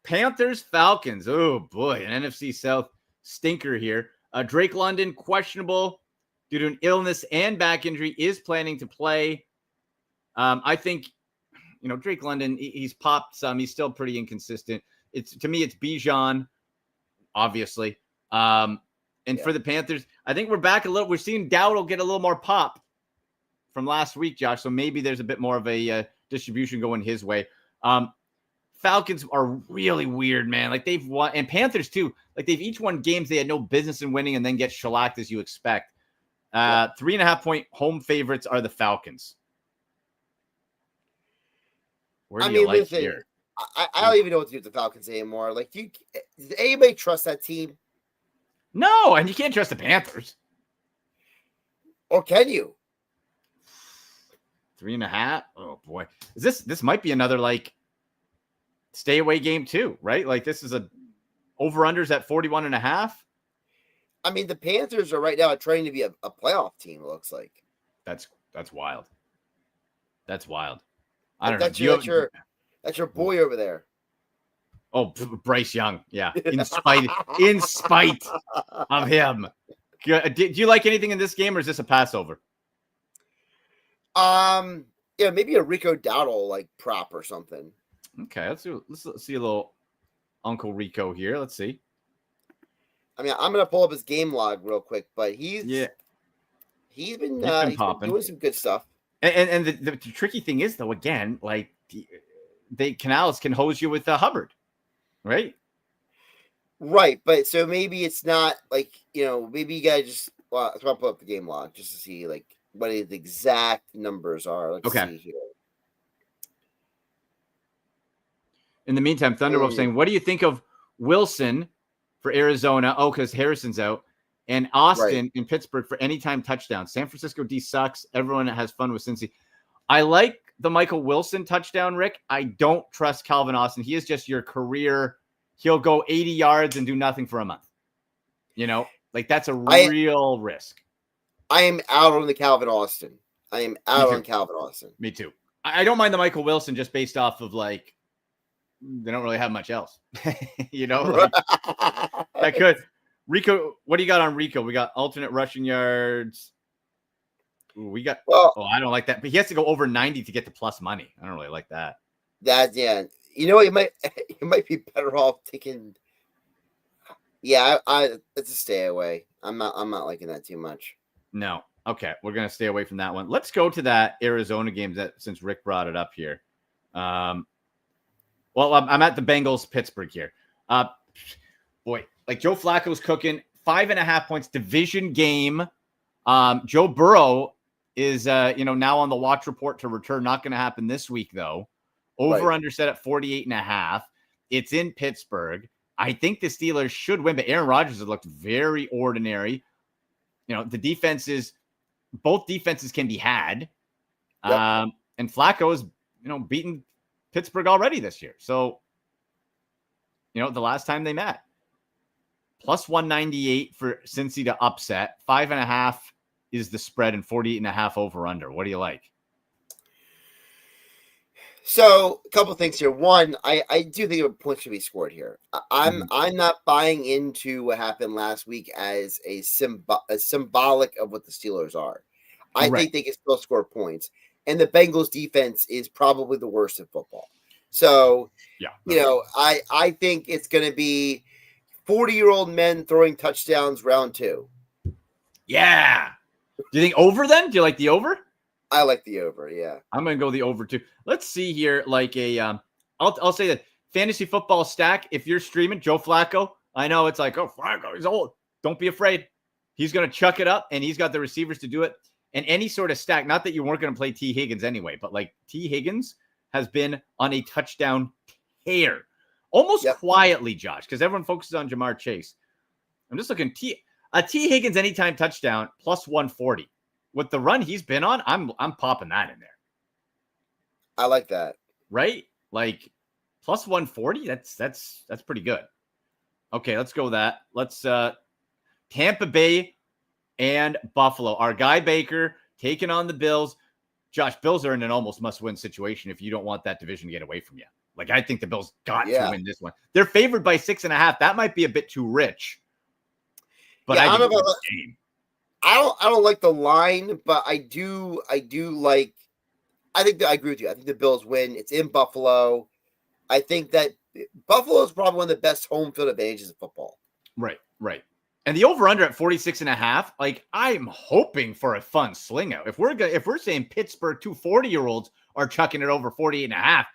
Panthers, Falcons. Oh, boy. An NFC South stinker here. Drake London, questionable due to an illness and back injury, is planning to play. I think, Drake London, he's popped some. He's still pretty inconsistent. To me, it's Bijan, obviously. For the Panthers, I think we're back a little. We're seeing Dowdle get a little more pop from last week, Josh. So maybe there's a bit more of a distribution going his way. Falcons are really weird, man. Like they've won, and Panthers too. Like they've each won games they had no business in winning and then get shellacked as you expect. 3.5-point home favorites are the Falcons. Where do you like here? I don't even know what to do with the Falcons anymore. Like, does anybody trust that team? No, and you can't trust the Panthers. Or can you? 3.5. Oh boy, this might be another like stay away game too, right? Like this is a over-unders at 41.5. I mean, the Panthers are right now trying to be a playoff team. It looks like that's wild. That's wild. I don't know. That's your boy over there. Oh, Bryce Young. Yeah. In spite of him. Do you like anything in this game, or is this a passover? Maybe a Rico Dowdle like prop or something. Okay, let's see a little Uncle Rico here. Let's see. I mean, I'm gonna pull up his game log real quick, but he's been doing some good stuff. And the tricky thing is, though, again, like Canales can hose you with Hubbard, right? Right, but so maybe it's not like, maybe you gotta just I'll pull up the game log just to see like what the exact numbers are. Let's see here. In the meantime, Thunderwolf saying, what do you think of Wilson for Arizona? Oh, because Harrison's out. And Austin in Pittsburgh for anytime touchdown. San Francisco D sucks. Everyone has fun with Cincy. I like the Michael Wilson touchdown, Rick. I don't trust Calvin Austin. He is just your career. He'll go 80 yards and do nothing for a month. Like that's a real risk. I am out on the Calvin Austin. I am out on Calvin Austin. Me too. I don't mind the Michael Wilson just based off of like, they don't really have much else. That could. Rico, what do you got on Rico? We got alternate rushing yards. Ooh, I don't like that. But he has to go over 90 to get the plus money. I don't really like that. You might be better off taking. Yeah, it's a stay away. I'm not liking that too much. No. Okay, we're gonna stay away from that one. Let's go to that Arizona game since Rick brought it up here. I'm at the Bengals Pittsburgh here. Boy, like Joe Flacco's cooking 5.5 points, division game. Joe Burrow is now on the watch report to return. Not going to happen this week though. Over under set at 48.5. It's in Pittsburgh. I think the Steelers should win, but Aaron Rodgers has looked very ordinary. The both defenses can be had. Yep. And Flacco is, beaten Pittsburgh already this year. So, the last time they met. Plus 198 for Cincy to upset. 5.5 is the spread and 48.5 over under. What do you like? So a couple things here. One, I do think a point should be scored here. I'm not buying into what happened last week as a symbolic of what the Steelers are. I think they can still score points. And the Bengals defense is probably the worst in football. So, Yeah. I think it's going to be 40-year-old men throwing touchdowns round 2. Yeah. Do you think over then? Do you like the over? I like the over, yeah. I'm going to go the over too. Let's see here. Like I'll say that fantasy football stack. If you're streaming Joe Flacco, I know it's like, oh, Flacco, he's old. Don't be afraid. He's going to chuck it up, and he's got the receivers to do it. And any sort of stack, not that you weren't going to play T. Higgins anyway, but like T. Higgins has been on a touchdown tear. Almost quietly, Josh, because everyone focuses on Jamar Chase. I'm just looking. T. Higgins anytime touchdown plus 140. With the run he's been on, I'm popping that in there. I like that. Right? Like plus 140, that's pretty good. Okay, let's go with that. Let's Tampa Bay and Buffalo. Our guy Baker taking on the Bills. Josh, Bills are in an almost must-win situation if you don't want that division to get away from you. Like, I think the Bills got to win this one. They're favored by 6.5. That might be a bit too rich. But I think it's a game. I don't like the line, but I do like. I think that I agree with you. I think the Bills win. It's in Buffalo. I think that Buffalo is probably one of the best home field advantages of football. Right. And the over/under at 46.5. Like, I'm hoping for a fun sling out. If we're saying Pittsburgh 240-year-olds are chucking it over 48.5,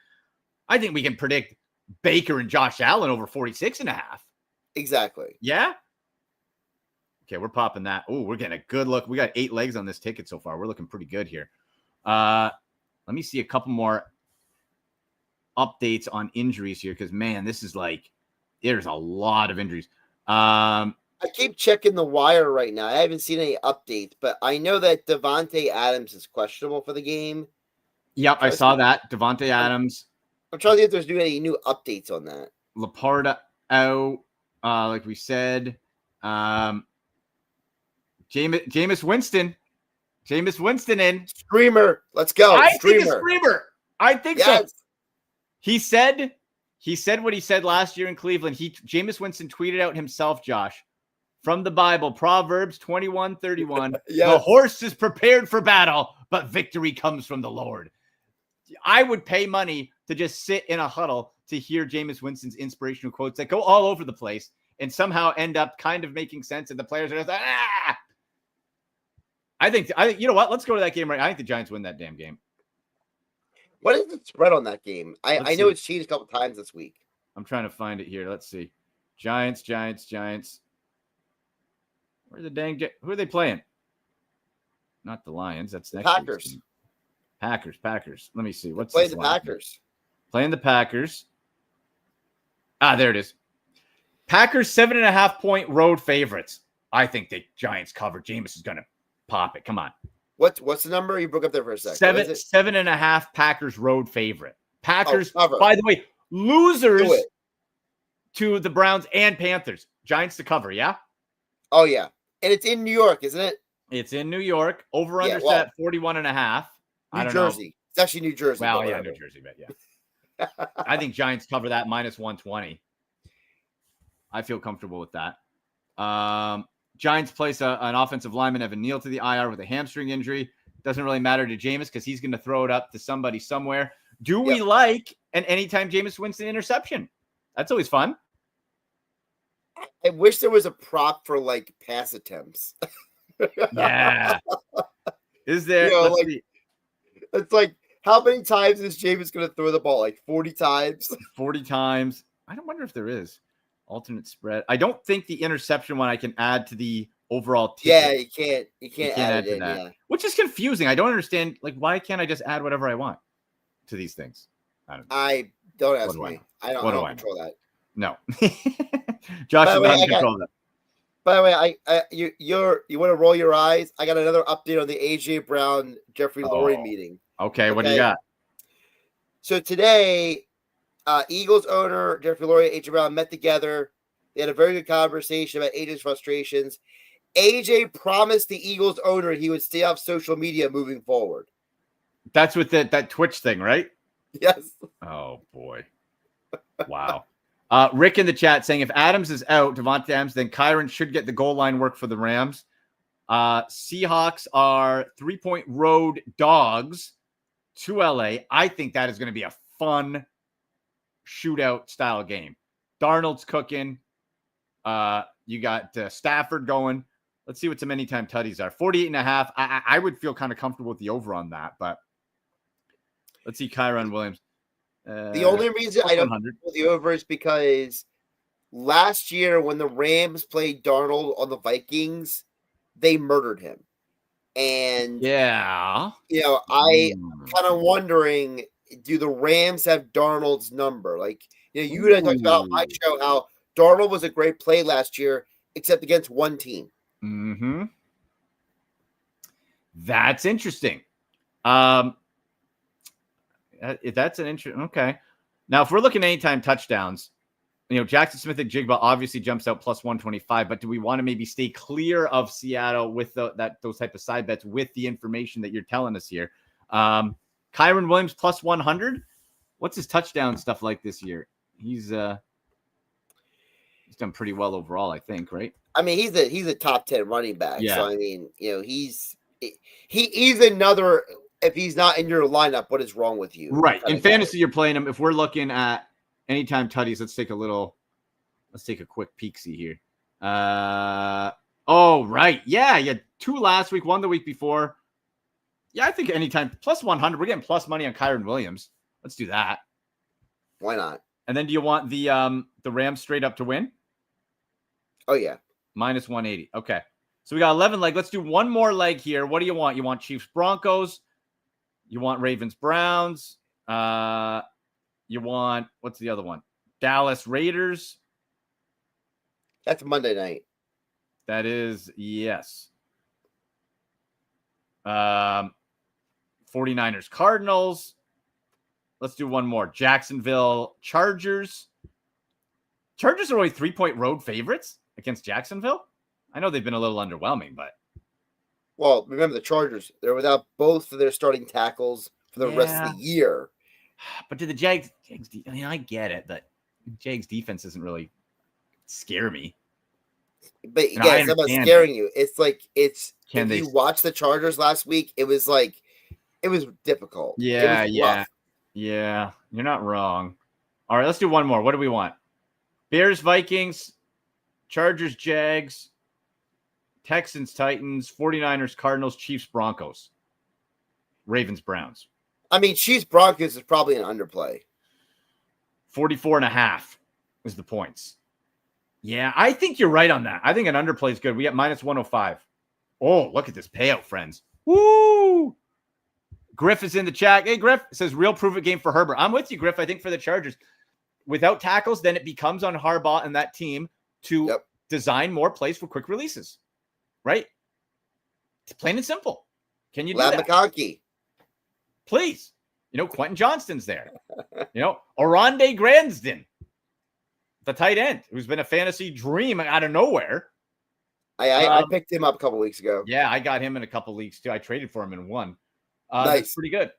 I think we can predict Baker and Josh Allen over 46.5. Exactly. Yeah. Okay, we're popping that. Oh, we're getting a good look. We got 8 legs on this ticket so far. We're looking pretty good here. Let me see a couple more updates on injuries here because, man, this is like there's a lot of injuries. I keep checking the wire right now. I haven't seen any updates, but I know that Devontae Adams is questionable for the game. Yep, I saw that. Devontae Adams. I'm trying to see if there's any new updates on that. Laporta out, like we said. Jameis Winston in. Screamer. Let's go. I think a screamer. I think so. He said what he said last year in Cleveland. Jameis Winston tweeted out himself, Josh, from the Bible, Proverbs 21:31. The horse is prepared for battle, but victory comes from the Lord. I would pay money to just sit in a huddle to hear Jameis Winston's inspirational quotes that go all over the place and somehow end up kind of making sense. And the players are just like, ah! I think, you know what? Let's go to that game right. I think the Giants win that damn game. What is the spread on that game? I know it's changed a couple times this week. I'm trying to find it here. Let's see. Giants. Where's the dang? Who are they playing? Not the Lions. That's next Packers. Packers. Let me see. What's playing the Packers? Playing the Packers. There it is. Packers 7.5-point road favorites. I think the Giants cover. Jameis is going to pop it. Come on. What's the number? You broke up there for a second. 7.5 Packers road favorite. Packers, by the way, losers to the Browns and Panthers. Giants to cover, yeah? Oh, yeah. And it's in New York, isn't it? It's in New York. Over-under set at 41.5. New Jersey. It's actually New Jersey. Well, yeah, New Jersey, but yeah. I think Giants cover that minus 120. I feel comfortable with that. Giants place an offensive lineman, Evan Neal, to the IR with a hamstring injury. Doesn't really matter to Jameis because he's going to throw it up to somebody somewhere. Do we like an anytime Jameis Winston interception? That's always fun. I wish there was a prop for like pass attempts. Yeah. Is there? It's like, how many times is Jameis going to throw the ball? Like 40 times? 40 times. I don't wonder if there is. Alternate spread. I don't think the interception one I can add to the overall ticket. Yeah, you can't add it in, that. Which is confusing. I don't understand. Like, why can't I just add whatever I want to these things? I don't ask me. I don't control that. No. Josh doesn't control that. By the way, you want to roll your eyes? I got another update on the AJ Brown Jeffrey Lurie meeting. Okay, what do you got? So today, Eagles owner Jeffrey Lurie and AJ Brown met together. They had a very good conversation about AJ's frustrations. AJ promised the Eagles owner he would stay off social media moving forward. That's with that Twitch thing, right? Yes. Oh, boy. Wow. Rick in the chat saying if Adams is out, Devontae Adams, then Kyron should get the goal line work for the Rams. Seahawks are 3-point road dogs to LA. I think that is going to be a fun shootout style game. Darnold's cooking. You got Stafford going. Let's see what some anytime tutties are. 48.5. I would feel kind of comfortable with the over on that, but let's see Kyron Williams. The only reason I don't go the over is because last year when the Rams played Darnold on the Vikings, they murdered him. And yeah, I kind of wondering, do the Rams have Darnold's number? Like, you and I talked about on my show how Darnold was a great play last year, except against one team. Mm-hmm. That's interesting. That's an interesting. Okay. Now, if we're looking at anytime touchdowns, Jackson Smith and Jigba obviously jumps out plus 125, but do we want to maybe stay clear of Seattle with those type of side bets with the information that you're telling us here? Kyron Williams plus 100. What's his touchdown stuff like this year? He's done pretty well overall, I think, right? I mean, he's a top 10 running back. Yeah. So I mean, he's another. If he's not in your lineup, what is wrong with you? Right. In fantasy, you're playing him. If we're looking at anytime tutties, let's take a quick peek-see here. Oh, right. Yeah. You had 2 last week, 1 the week before. Yeah, I think anytime plus 100. We're getting plus money on Kyron Williams. Let's do that. Why not? And then do you want the Rams straight up to win? Oh, yeah. Minus 180. Okay. So we got 11 leg. Let's do one more leg here. What do you want? You want Chiefs Broncos? You want Ravens Browns? You want, what's the other one? Dallas Raiders. That's Monday night. That is, yes. 49ers Cardinals. Let's do one more. Jacksonville Chargers. Chargers are only 3-point road favorites against Jacksonville. I know they've been a little underwhelming, but. Well, remember the Chargers. They're without both of their starting tackles for the rest of the year. But to the Jags, I mean, I get it, but Jags defense doesn't really scare me. But it's about scaring you. It's like if you watch the Chargers last week, it was difficult. Yeah, yeah. You're not wrong. All right, let's do one more. What do we want? Bears, Vikings, Chargers, Jags, Texans, Titans, 49ers, Cardinals, Chiefs, Broncos, Ravens, Browns. I mean, Chiefs, Broncos is probably an underplay. 44.5 is the points. Yeah, I think you're right on that. I think an underplay is good. We got minus 105. Oh, look at this payout, friends. Woo! Griff is in the chat. Hey, Griff, it says real prove-it game for Herbert. I'm with you, Griff. I think for the Chargers, without tackles, then it becomes on Harbaugh and that team to design more plays for quick releases. Right? It's plain and simple. Can you do that? McConkey. Please. Quentin Johnston's there. Oronde Gransden, the tight end, who's been a fantasy dream out of nowhere. I picked him up a couple weeks ago. Yeah, I got him in a couple leagues too. I traded for him in one. Nice. That's pretty good.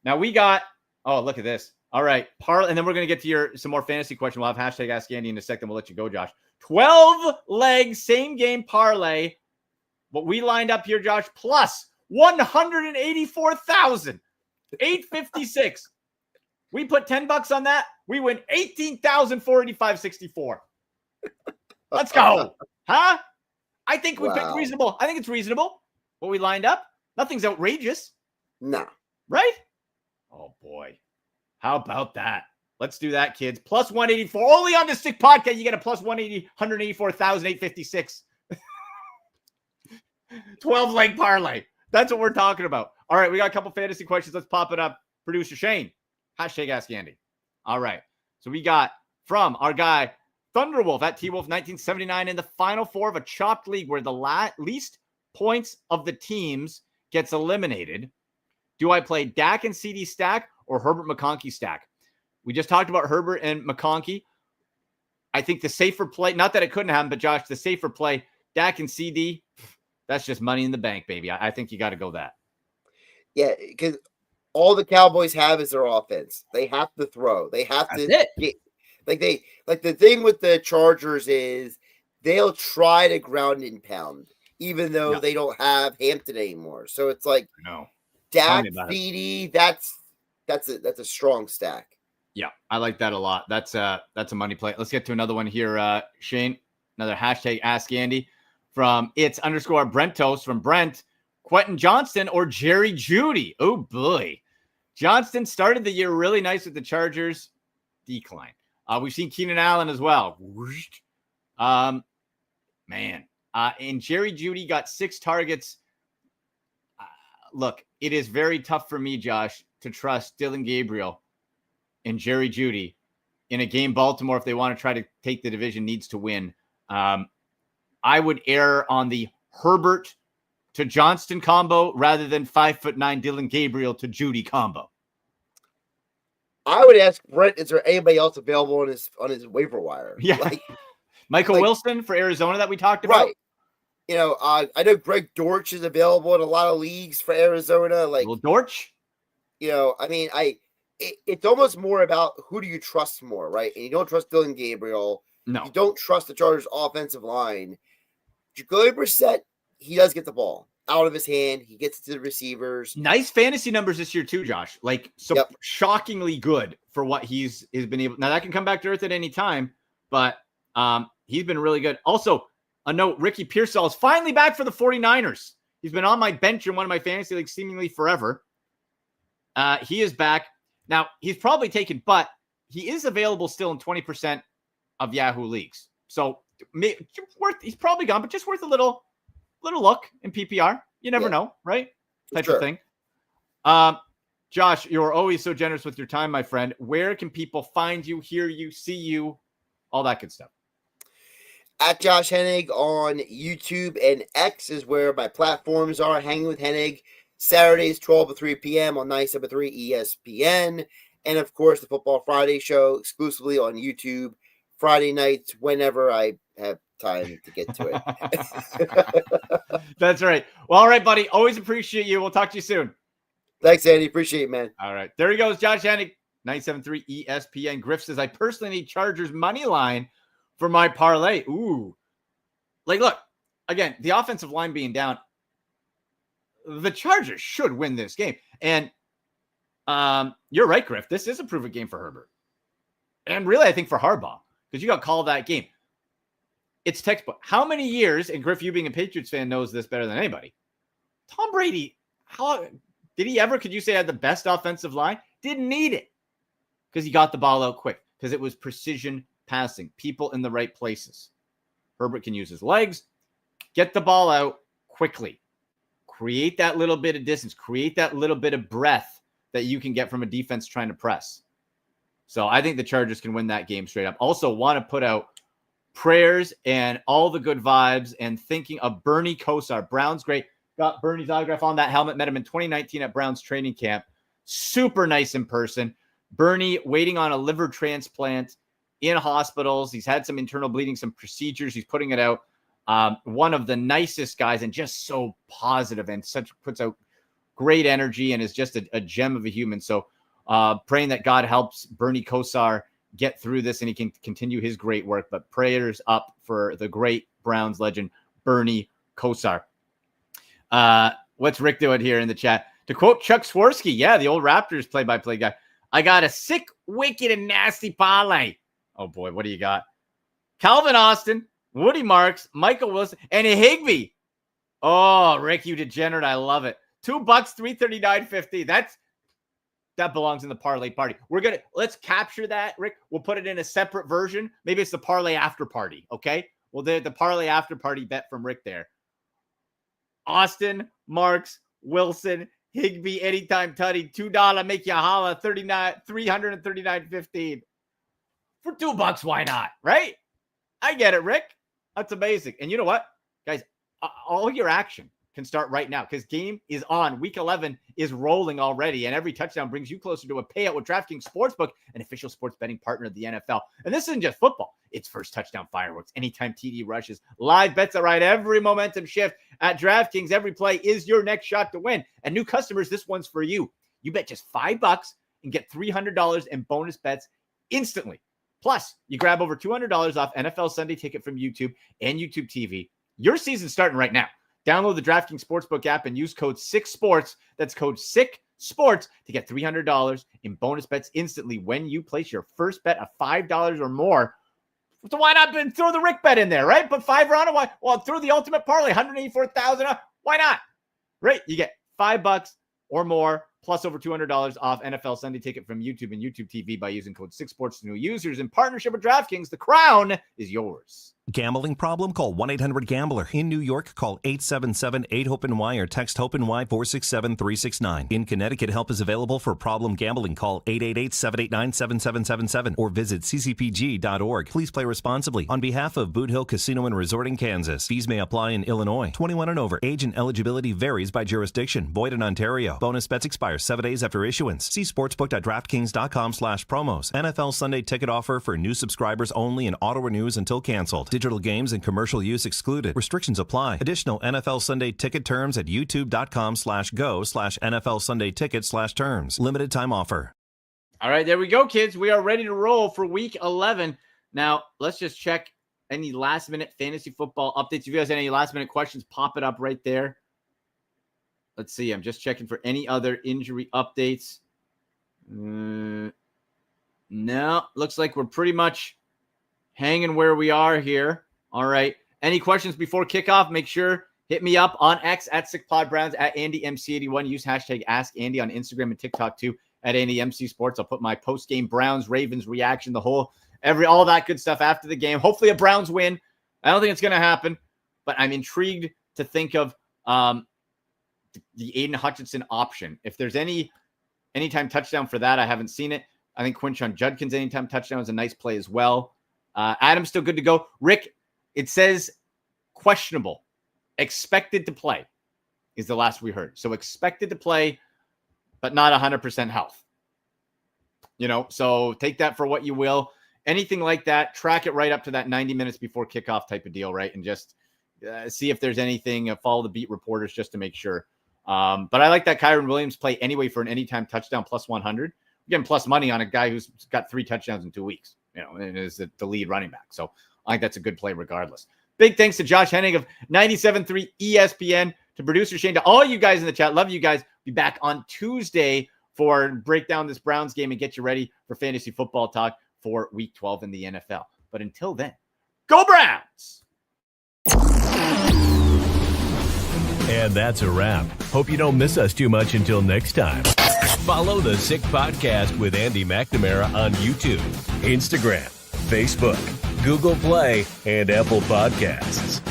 Now we got, look at this. All right. And then we're going to get to some more fantasy question. We'll have hashtag Ask Andy in a second. We'll let you go, Josh. 12 leg, same game parlay. What we lined up here, Josh, plus 184,856. We put $10 on that. We win 18,485.64. Let's go. Huh? I think we picked reasonable. I think it's reasonable. What we lined up. Nothing's outrageous. No. Right? Oh, boy. How about that? Let's do that, kids. Plus 184. Only on the Sick Podcast, you get a plus 184,856. 12 leg parlay. That's what we're talking about. All right, we got a couple fantasy questions. Let's pop it up. Producer Shane. Hashtag Ask Andy. All right. So we got from our guy, Thunderwolf at T-Wolf 1979 in the final four of a chopped league where the least points of the teams gets eliminated. Do I play Dak and CD stack or Herbert McConkey stack? We just talked about Herbert and McConkey. I think the safer play, not that it couldn't happen, but Josh, the safer play, Dak and CD, that's just money in the bank, baby. I think you got to go that. Yeah, because all the Cowboys have is their offense. They have to throw. They have to get, the thing with the Chargers is they'll try to ground and pound, even though they don't have Hampton anymore. So it's like Dak, CD, that's a strong stack. Yeah, I like that a lot. That's a money play. Let's get to another one here, Shane. Another hashtag Ask Andy from its_Brentos from Brent. Quentin Johnston or Jerry Jeudy? Oh boy, Johnston started the year really nice with the Chargers. Decline. We've seen Keenan Allen as well. Man. And Jerry Jeudy got 6 targets. Look, it is very tough for me, Josh, to trust Dillon Gabriel and Jerry Jeudy in a game Baltimore, if they want to try to take the division, needs to win. I would err on the Herbert to Johnston combo rather than 5'9" Dillon Gabriel to Jeudy combo. I would ask Brent, is there anybody else available on his waiver wire? Yeah. Michael Wilson for Arizona that we talked about. Right. You know, I know Greg Dortch is available in a lot of leagues for Arizona. Like, Well, Dortch? You know, I mean, it's almost more about who do you trust more, right? And you don't trust Dillon Gabriel. No. You don't trust the Chargers' offensive line. Jacoby Brissett, he does get the ball out of his hand. He gets it to the receivers. Nice fantasy numbers this year too, Josh. Like, shockingly good for what he's been able. Now, that can come back to earth at any time, but he's been really good. Also, a note, Ricky Pearsall is finally back for the 49ers. He's been on my bench in one of my fantasy leagues seemingly forever. He is back. Now, he's probably taken, but he is available still in 20% of Yahoo leagues. So he's probably gone, but just worth a little look in PPR. You never know, right? Type of thing. Josh, you're always so generous with your time, my friend. Where can people find you, hear you, see you, all that good stuff? At Josh Hennig on YouTube and X is where my platforms are. Hanging with Hennig, Saturdays, 12 to 3 p.m. on 97.3 ESPN. And, of course, the Football Friday show exclusively on YouTube Friday nights whenever I have time to get to it. That's right. Well, all right, buddy. Always appreciate you. We'll talk to you soon. Thanks, Andy. Appreciate it, man. All right. There he goes, Josh Hennig, 97.3 ESPN. Griff says, I personally need Chargers money line for my parlay. Ooh. Like, look, again, the offensive line being down, the Chargers should win this game. And you're right, Griff. This is a prove-it game for Herbert. And really, I think for Harbaugh, because you got called that game. It's textbook. How many years, and Griff, you being a Patriots fan, knows this better than anybody. Tom Brady, how did he ever, could you say, had the best offensive line? Didn't need it because he got the ball out quick because it was precision passing, people in the right places. Herbert can use his legs, get the ball out quickly, create that little bit of distance, create that little bit of breath that you can get from a defense trying to press. So I think the Chargers can win that game straight up. Also want to put out prayers and all the good vibes and thinking of Bernie Kosar. Brown's great. Got Bernie's autograph on that helmet. Met him in 2019 at Brown's training camp. Super nice in person. Bernie waiting on a liver transplant in hospitals. He's had some internal bleeding, some procedures. He's putting it out. One of the nicest guys and just so positive and puts out great energy and is just a gem of a human. So praying that God helps Bernie Kosar get through this and he can continue his great work. But prayers up for the great Browns legend, Bernie Kosar. What's Rick doing here in the chat? To quote Chuck Swirsky, yeah, the old Raptors play-by-play guy. I got a sick, wicked, and nasty parlay. Oh, boy, what do you got? Calvin Austin, Woody Marks, Michael Wilson, and a Higbee. Oh, Rick, you degenerate. I love it. $2, $339.50. That belongs in the parlay party. Let's capture that, Rick. We'll put it in a separate version. Maybe it's the parlay after party, okay? Well, the parlay after party bet from Rick there. Austin, Marks, Wilson, Higbee, anytime tutty, $2, make you holla, $339.15. For $2, why not? Right? I get it, Rick. That's amazing. And you know what? Guys, all your action can start right now because game is on. Week 11 is rolling already, and every touchdown brings you closer to a payout with DraftKings Sportsbook, an official sports betting partner of the NFL. And this isn't just football. It's first touchdown fireworks, anytime TD rushes, live bets that ride every momentum shift at DraftKings. Every play is your next shot to win. And new customers, this one's for you. You bet just $5 and get $300 in bonus bets instantly. Plus, you grab over $200 off NFL Sunday Ticket from YouTube and YouTube TV. Your season's starting right now. Download the DraftKings Sportsbook app and use code 6sports. That's code Sports to get $300 in bonus bets instantly when you place your first bet of $5 or more. So why not throw the Rick bet in there, right? Put $5 on it. Well, throw the ultimate parlay, $184,000. Why not? Right? You get $5 or more, plus over $200 off NFL Sunday Ticket from YouTube and YouTube TV by using code 6sports to new users in partnership with DraftKings. The crown is yours. Gambling problem? Call 1-800-GAMBLER. In New York, call 877-8-HOPE-NY or text HOPE-NY 467-369. In Connecticut, help is available for problem gambling. Call 888-789-7777 or visit ccpg.org. Please play responsibly. On behalf of Boot Hill Casino and Resort in Kansas, fees may apply in Illinois. 21 and over. Age and eligibility varies by jurisdiction. Void in Ontario. Bonus bets expire 7 days after issuance. See sportsbook.draftkings.com/promos. NFL Sunday Ticket offer for new subscribers only and auto renews until canceled. Digital games and commercial use excluded. Restrictions apply. Additional NFL Sunday Ticket terms at youtube.com/go/NFL Sunday Ticket/terms. Limited time offer. All right, there we go, kids. We are ready to roll for week 11. Now, let's just check any last-minute fantasy football updates. If you guys have any last-minute questions, pop it up right there. Let's see. I'm just checking for any other injury updates. No, looks like we're pretty much hanging where we are here. All right. Any questions before kickoff? Make sure hit me up on X at SickPodBrowns, at AndyMC81. Use hashtag AskAndy on Instagram and TikTok too at AndyMC Sports. I'll put my post-game Browns Ravens reaction, all that good stuff after the game. Hopefully a Browns win. I don't think it's going to happen, but I'm intrigued to think of the Aiden Hutchinson option. If there's any anytime touchdown for that, I haven't seen it. I think Quinshon Judkins anytime touchdown is a nice play as well. Adam's still good to go. Rick, it says questionable. Expected to play is the last we heard. So expected to play, but not 100% health. So take that for what you will. Anything like that, track it right up to that 90 minutes before kickoff type of deal, right? And just see if there's anything, follow the beat reporters just to make sure. But I like that Kyron Williams play anyway for an anytime touchdown plus 100. We're getting plus money on a guy who's got 3 touchdowns in 2 weeks. And is the lead running back. So I think that's a good play regardless. Big thanks to Josh Hennig of 97.3 ESPN, to producer Shane, to all you guys in the chat. Love you guys. Be back on Tuesday for break down this Browns game and get you ready for fantasy football talk for week 12 in the NFL. But until then, go Browns! And that's a wrap. Hope you don't miss us too much until next time. Follow the Sick Podcast with Andy McNamara on YouTube, Instagram, Facebook, Google Play, and Apple Podcasts.